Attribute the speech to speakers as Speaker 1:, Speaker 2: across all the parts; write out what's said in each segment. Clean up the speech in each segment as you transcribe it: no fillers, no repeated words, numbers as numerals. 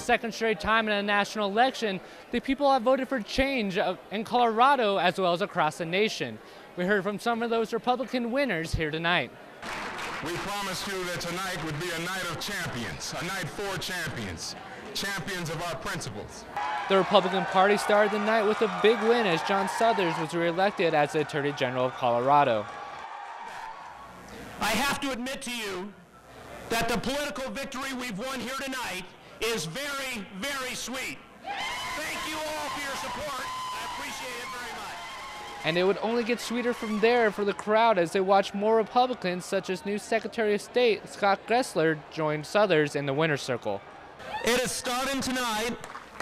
Speaker 1: second straight time in a national election, the people have voted for change in Colorado as well as across the nation. We heard from some of those Republican winners here tonight.
Speaker 2: We promised you that tonight would be a night of champions, a night for champions, champions of our principles.
Speaker 1: The Republican Party started the night with a big win as John Suthers was reelected as the Attorney General of Colorado.
Speaker 3: I have to admit to you that the political victory we've won here tonight is very, very sweet. Thank you all for your support. I appreciate it very much.
Speaker 1: And it would only get sweeter from there for the crowd as they watched more Republicans, such as new Secretary of State Scott Gressler, join Suthers in the winner's circle.
Speaker 3: It is starting tonight.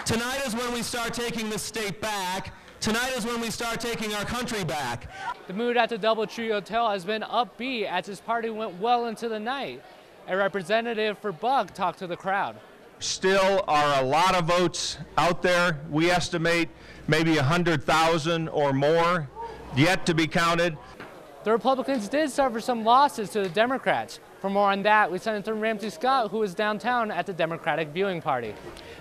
Speaker 3: Tonight is when we start taking this state back. Tonight is when we start taking our country back.
Speaker 1: The mood at the DoubleTree Hotel has been upbeat as his party went well into the night. A representative for Buck talked to the crowd.
Speaker 4: Still are a lot of votes out there. We estimate maybe 100,000 or more yet to be counted.
Speaker 1: The Republicans did suffer some losses to the Democrats. For more on that, we sent it to Ramsey Scott, who was downtown at the Democratic viewing party.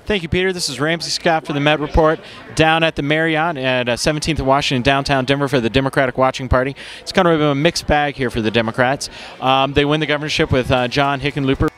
Speaker 5: Thank you, Peter. This is Ramsey Scott for the Met Report down at the Marriott at 17th and Washington, downtown Denver for the Democratic watching party. It's kind of a mixed bag here for the Democrats. They win the governorship with John Hickenlooper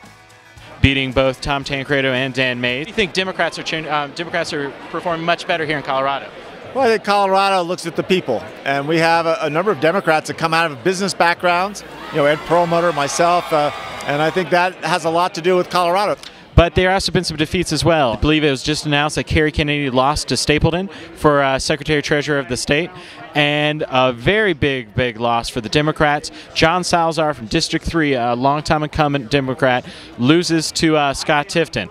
Speaker 5: beating both Tom Tancredo and Dan Mays. Do you think Democrats are performing much better here in Colorado?
Speaker 6: Well, I think Colorado looks at the people, and we have a number of Democrats that come out of business backgrounds, Ed Perlmutter, myself, and I think that has a lot to do with Colorado.
Speaker 5: But there have also been some defeats as well. I believe it was just announced that Kerry Kennedy lost to Stapleton for Secretary-Treasurer of the state, and a very big loss for the Democrats. John Salazar from District 3, a longtime incumbent Democrat, loses to Scott Tifton.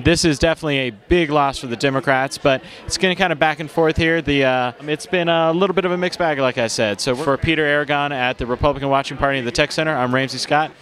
Speaker 5: This is definitely a big loss for the Democrats, but it's going to kind of back and forth here. It's been a little bit of a mixed bag, like I said. So for Peter Aragon at the Republican Watching Party at the Tech Center, I'm Ramsey Scott.